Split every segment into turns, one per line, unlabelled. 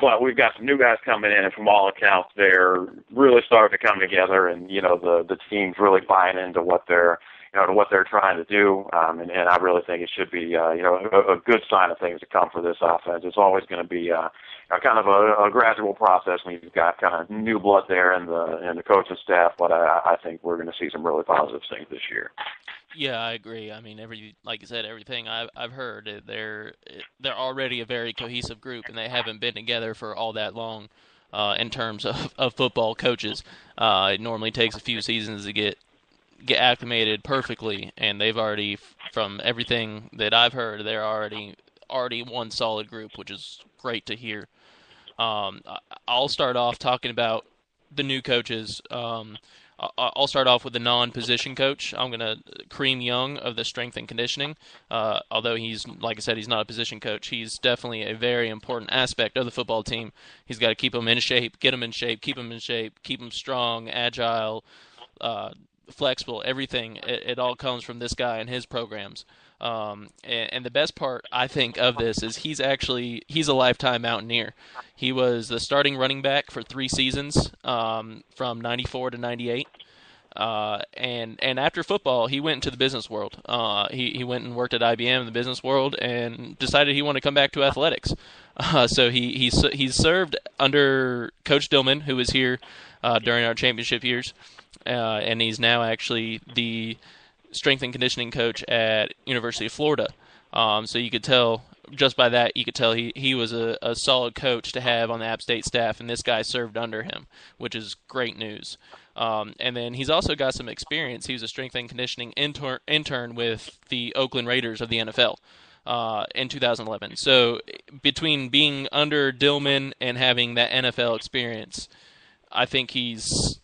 But we've got some new guys coming in, and from all accounts, they're really starting to come together, and the team's really buying into what they're to what they're trying to do, and I really think it should be a good sign of things to come for this offense. It's always going to be kind of a gradual process when you've got kind of new blood there in the coaching staff, but I think we're going to see some really positive things this year.
Yeah, I agree. I mean, like you said, everything I've heard, they're already a very cohesive group, and they haven't been together for all that long in terms of football coaches. It normally takes a few seasons to get acclimated perfectly, and they've already, from everything that I've heard, they're already one solid group, which is great to hear. I'll start off talking about the new coaches. I'll start off with the non-position coach. I'm going to Kareem Young of the strength and conditioning. Although he's, like I said, he's not a position coach. He's definitely a very important aspect of the football team. He's got to keep them in shape, get them in shape, keep them in shape, keep them strong, agile, flexible, everything. It all comes from this guy and his programs. And the best part, I think, of this is he's a lifetime Mountaineer. He was the starting running back for 3 seasons, from 94 to 98. And after football, he went into the business world. He went and worked at IBM in the business world and decided he wanted to come back to athletics. So he served under Coach Dillman, who was here during our championship years, and he's now actually the strength and conditioning coach at University of Florida. So you could tell, just by that, he was a solid coach to have on the App State staff, and this guy served under him, which is great news. And then he's also got some experience. He was a strength and conditioning intern with the Oakland Raiders of the NFL in 2011. So between being under Dillman and having that NFL experience, I think he's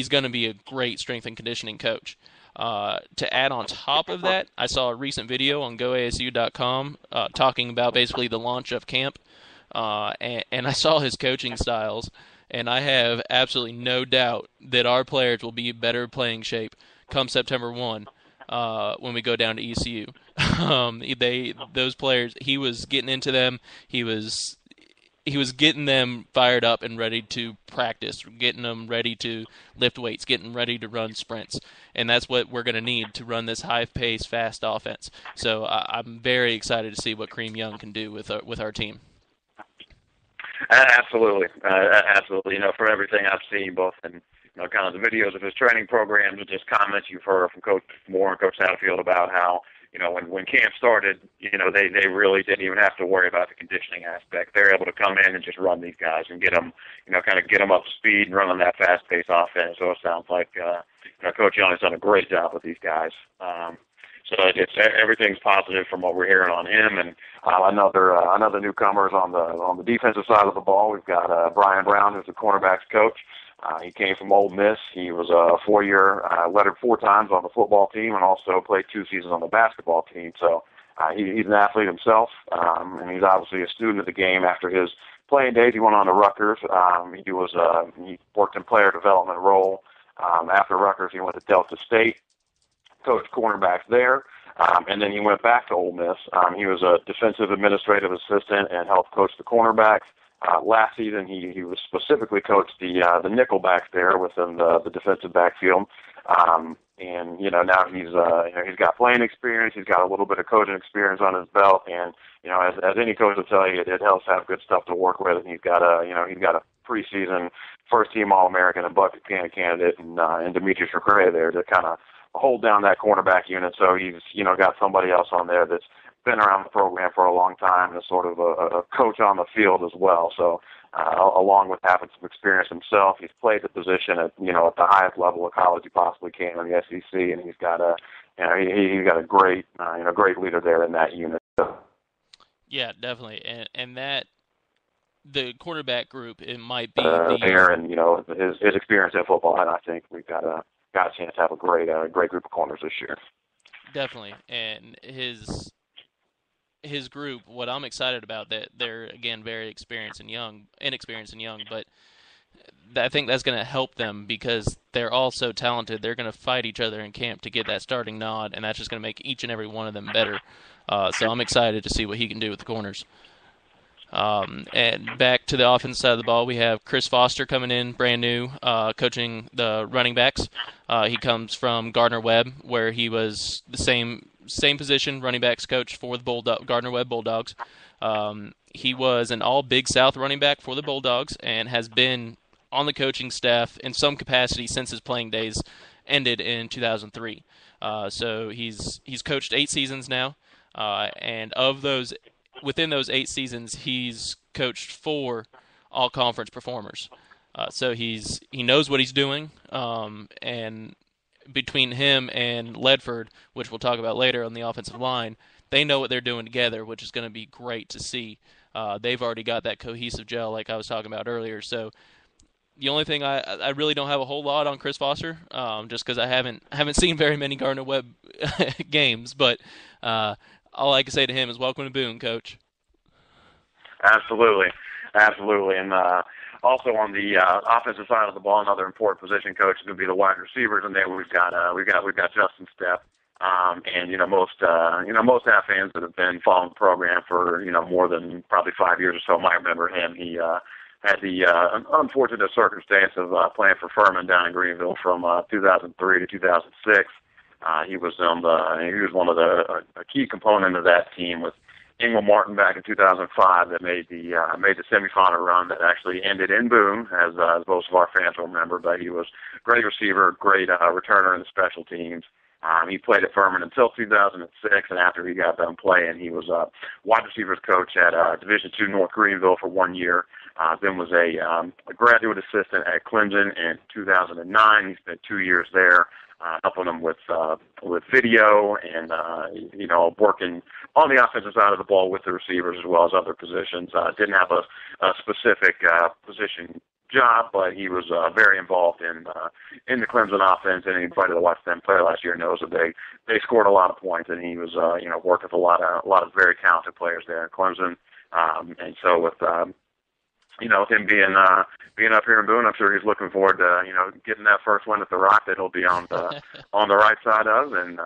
going to be a great strength and conditioning coach. To add on top of that, I saw a recent video on goasu.com talking about basically the launch of camp, and I saw his coaching styles, and I have absolutely no doubt that our players will be in better playing shape come September 1 when we go down to ECU. Those players, he was getting into them. He was getting them fired up and ready to practice, getting them ready to lift weights, getting ready to run sprints. And that's what we're going to need to run this high-paced, fast offense. So I'm very excited to see what Kareem Young can do with our team.
Absolutely. Absolutely. For everything I've seen, both in kind of the videos of his training programs and just comments you've heard from Coach Moore and Coach Satterfield about how, when camp started, they really didn't even have to worry about the conditioning aspect. They're able to come in and just run these guys and get them, kind of get them up to speed and run on that fast-paced offense. So it sounds like, Coach Young has done a great job with these guys. So everything's positive from what we're hearing on him. And another newcomer is on the defensive side of the ball. We've got Brian Brown, who's the cornerbacks coach. He came from Ole Miss. He was a 4-year, lettered 4 times on the football team and also played 2 seasons on the basketball team. So he's an athlete himself, and he's obviously a student of the game. After his playing days, he went on to Rutgers. He worked in player development role. After Rutgers, he went to Delta State, coached cornerbacks there, and then he went back to Ole Miss. He was a defensive administrative assistant and helped coach the cornerbacks. Last season, he was specifically coached the nickelbacks there within the defensive backfield, and now he's got playing experience. He's got a little bit of coaching experience on his belt, and as any coach will tell you, it helps have good stuff to work with. And he's got a preseason first-team All-American and bucket can candidate, and Demetrius Recrea there to kind of hold down that cornerback unit. So he's got somebody else on there that's been around the program for a long time and is sort of a coach on the field as well. So along with having some experience himself, he's played the position at the highest level of college he possibly can in the SEC, and he's got he's got a great great leader there in that unit.
Yeah, definitely, and that the quarterback group, it might be
there, and his experience in football, and I think we've got a chance to have a great group of corners this year.
Definitely, and his group, what I'm excited about, that they're, again, very inexperienced and young, but I think that's going to help them because they're all so talented. They're going to fight each other in camp to get that starting nod, and that's just going to make each and every one of them better. So I'm excited to see what he can do with the corners. And back to the offense side of the ball, we have Chris Foster coming in, brand new, coaching the running backs. He comes from Gardner-Webb, where he was the same position, running backs coach for the Gardner-Webb Bulldogs. He was an all Big South running back for the Bulldogs and has been on the coaching staff in some capacity since his playing days ended in 2003. So he's coached 8 seasons now, and within those 8 seasons, he's coached 4 all-conference performers. So he knows what he's doing, and between him and Ledford, which we'll talk about later on the offensive line, they know what they're doing together, which is going to be great to see. They've already got that cohesive gel like I was talking about earlier. So the only thing I really don't have a whole lot on Chris Foster, just because I haven't seen very many Gardner-Webb games. But all I can say to him is welcome to Boone, Coach.
Absolutely, and also on the offensive side of the ball, another important position coach is going to be the wide receivers, and there we've got Justin Stepp. And most App fans that have been following the program for more than probably 5 years or so might remember him. He had the unfortunate circumstance of playing for Furman down in Greenville from 2003 to 2006. He was one of a key component of that team with Engel Martin back in 2005 that made the semifinal run that actually ended in Boone, as most of our fans will remember. But he was a great receiver, great returner in the special teams. He played at Furman until 2006, and after he got done playing, he was a wide receivers coach at Division II North Greenville for 1 year. Then was a graduate assistant at Clemson in 2009. He spent 2 years there, helping them with video and working on the offensive side of the ball with the receivers as well as other positions. Didn't have a specific position job, but he was very involved in the Clemson offense, and anybody that watched them play last year knows that they scored a lot of points, and he was worked with a lot of very talented players there at Clemson, and so with with him being up here in Boone, I'm sure he's looking forward to getting that first one at the Rock that he'll be on the right side of, and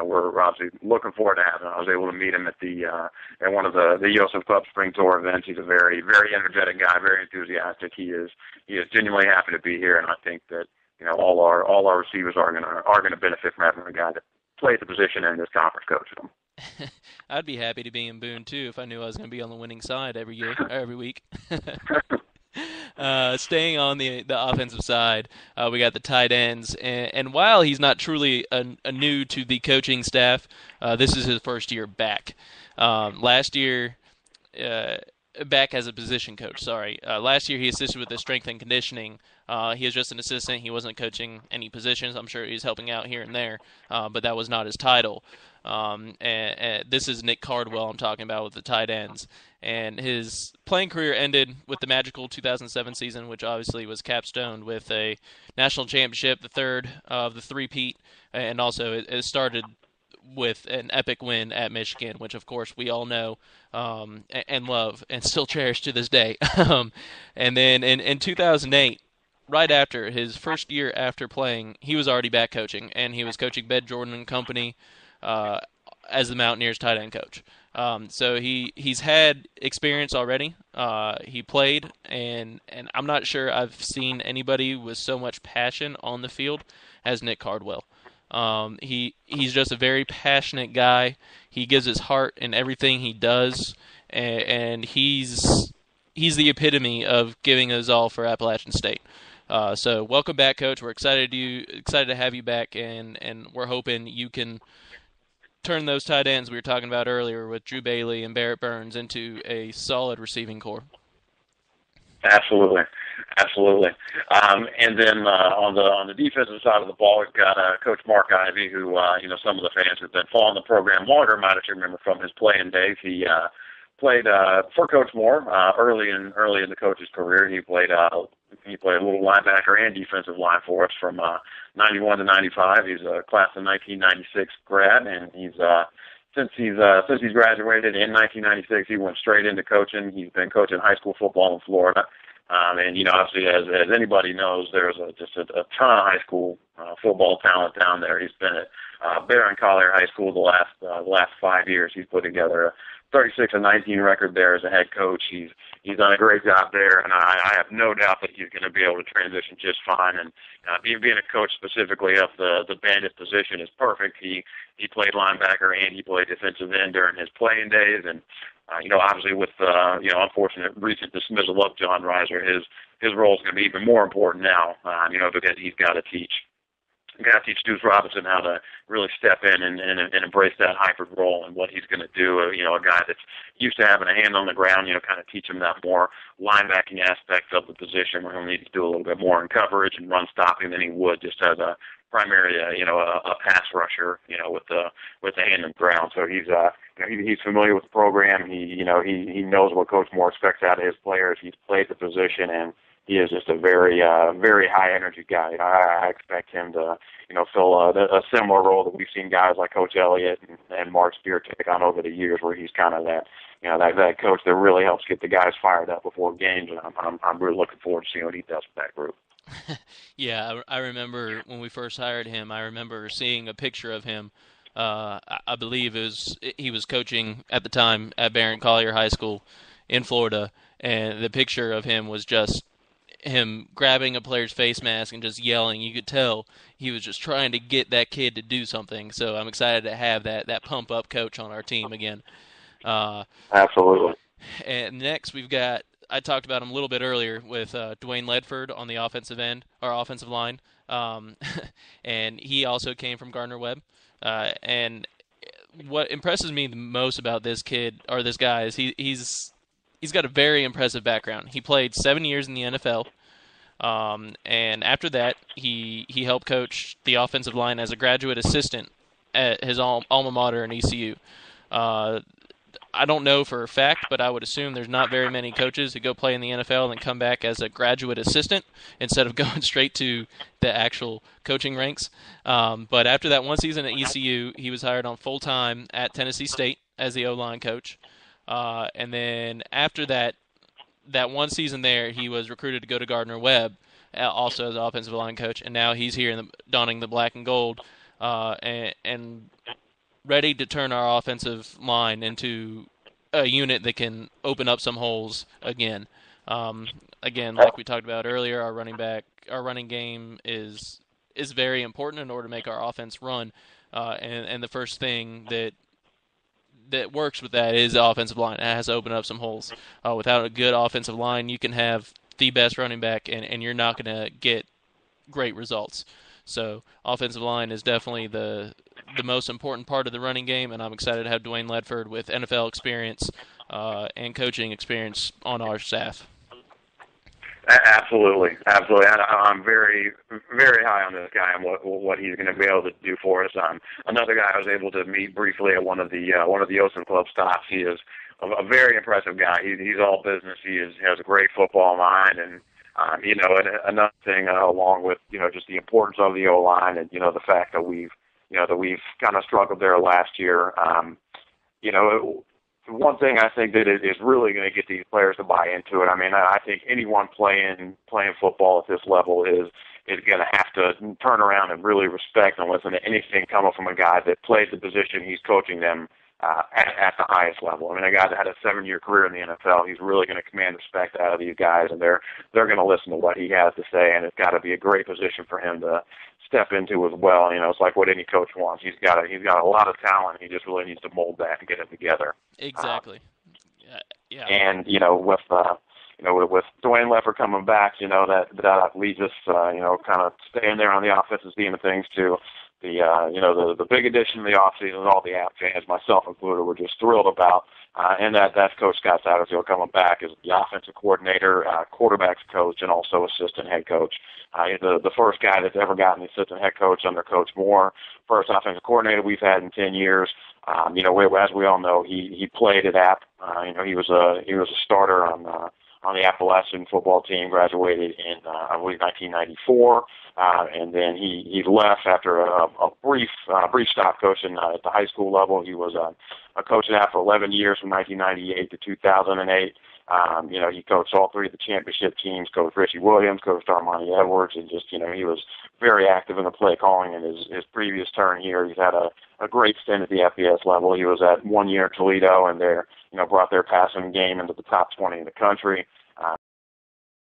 we're obviously looking forward to having him. I was able to meet him at one of the Yosef Club Spring Tour events. He's a very, very energetic guy, very enthusiastic. He is genuinely happy to be here, and I think that all our receivers are gonna benefit from having a guy that plays the position in this conference coaching them.
I'd be happy to be in Boone too if I knew I was going to be on the winning side every week. Staying on the offensive side, we got the tight ends, and while he's not truly a new to the coaching staff, this is his first year back. Last year, back as a position coach. Last year he assisted with the strength and conditioning. He was just an assistant. He wasn't coaching any positions. I'm sure he's helping out here and there, but that was not his title. And this is Nick Cardwell I'm talking about with the tight ends. And his playing career ended with the magical 2007 season, which obviously was capstoned with a national championship, the third of the three-peat, and also it started with an epic win at Michigan, which of course we all know and love and still cherish to this day. And then in 2008, right after his first year after playing, he was already back coaching, and he was coaching Bed Jordan and Company as the Mountaineers tight end coach. So he's had experience already. He played, and I'm not sure I've seen anybody with so much passion on the field as Nick Cardwell. He's just a very passionate guy. He gives his heart in everything he does, and he's the epitome of giving his all for Appalachian State. So welcome back, Coach. We're excited to have you back, and we're hoping you can turn those tight ends we were talking about earlier with Drew Bailey and Barrett Burns into a solid receiving corps.
Absolutely. And then on the defensive side of the ball, we've got Coach Mark Ivey, who some of the fans who've been following the program longer might actually remember from his playing days. He played for Coach Moore early in the coach's career. He played a little linebacker and defensive line for us from 91 to 95. He's a class of 1996 grad, and since he's graduated in 1996, he went straight into coaching. He's been coaching high school football in Florida. And obviously, as anybody knows, there's just a ton of high school football talent down there. He's been at Barron Collier High School the last 5 years. He's put together a 36-19 record there as a head coach. He's done a great job there, and I have no doubt that he's going to be able to transition just fine. And being a coach specifically of the bandit position is perfect. He played linebacker and he played defensive end during his playing days, and obviously with unfortunate recent dismissal of John Reiser, his role is going to be even more important now. Because he's got to teach Deuce Robinson how to really step in and embrace that hybrid role and what he's going to do. A guy that's used to having a hand on the ground, kind of teach him that more linebacking aspect of the position where he'll need to do a little bit more in coverage and run stopping than he would just as a primary, a pass rusher, with the hand on the ground. So he's familiar with the program. He knows what Coach Moore expects out of his players. He's played the position, and he is just a very high energy guy. I expect him to, fill a similar role that we've seen guys like Coach Elliott and Mark Spear take on over the years, where he's kind of that coach that really helps get the guys fired up before games. And I'm really looking forward to seeing what he does with that group.
Yeah, I remember when we first hired him. I remember seeing a picture of him. I believe he was coaching at the time at Barron Collier High School in Florida, and the picture of him was just him grabbing a player's face mask and just yelling. You could tell he was just trying to get that kid to do something. So I'm excited to have that pump-up coach on our team again.
Absolutely.
And next we've got, I talked about him a little bit earlier with Dwayne Ledford on the offensive end, or offensive line. And he also came from Gardner-Webb. And what impresses me the most about this kid, or this guy, is he's got a very impressive background. He played 7 years in the NFL, and after that, he helped coach the offensive line as a graduate assistant at his alma mater in ECU. I don't know for a fact, but I would assume there's not very many coaches who go play in the NFL and come back as a graduate assistant instead of going straight to the actual coaching ranks. But after that one season at ECU, he was hired on full-time at Tennessee State as the O-line coach. And then after that one season there, he was recruited to go to Gardner-Webb, also as an offensive line coach, and now he's here donning the black and gold, and ready to turn our offensive line into a unit that can open up some holes again. Again, like we talked about earlier, our running game is very important in order to make our offense run, and the first thing that works with that is the offensive line. It has to open up some holes. Without a good offensive line, you can have the best running back, and you're not going to get great results. So offensive line is definitely the most important part of the running game, and I'm excited to have Dwayne Ledford with NFL experience and coaching experience on our staff.
Absolutely. I'm very, very high on this guy and what he's going to be able to do for us. Another guy I was able to meet briefly at one of the Ocean Club stops. He is a very impressive guy. He's all business. He has a great football mind, and and another thing along with just the importance of the O-line and the fact that we've kind of struggled there last year. One thing I think that is really going to get these players to buy into it. I mean, I think anyone playing football at this level is going to have to turn around and really respect and listen to anything coming from a guy that played the position he's coaching them at the highest level. I mean, a guy that had a 7-year career in the NFL, he's really going to command respect out of these guys, and they're going to listen to what he has to say, and it's got to be a great position for him to step into as well. It's like what any coach wants. He's got a lot of talent. He just really needs to mold that and get it together.
Exactly. Yeah.
And with Dwayne Ledford coming back, that leads us, kind of staying there on the offensive team of things too. The big addition of the offseason, all the App fans, myself included, were just thrilled about, and that's Coach Scott Satterfield coming back as the offensive coordinator, quarterbacks coach, and also assistant head coach. The first guy that's ever gotten the assistant head coach under Coach Moore, first offensive coordinator we've had in 10 years. As we all know, he played at App. He was a starter on the Appalachian football team, graduated in, I believe, 1994, and then he left after a brief stop coaching at the high school level. He was a coach at App for 11 years from 1998 to 2008. He coached all three of the championship teams, coached Richie Williams, coached Armani Edwards, and just, he was very active in the play calling in his previous turn here. He's had a great stint at the FBS level. He was at 1 year at Toledo, and there brought their passing game into the top 20 in the country.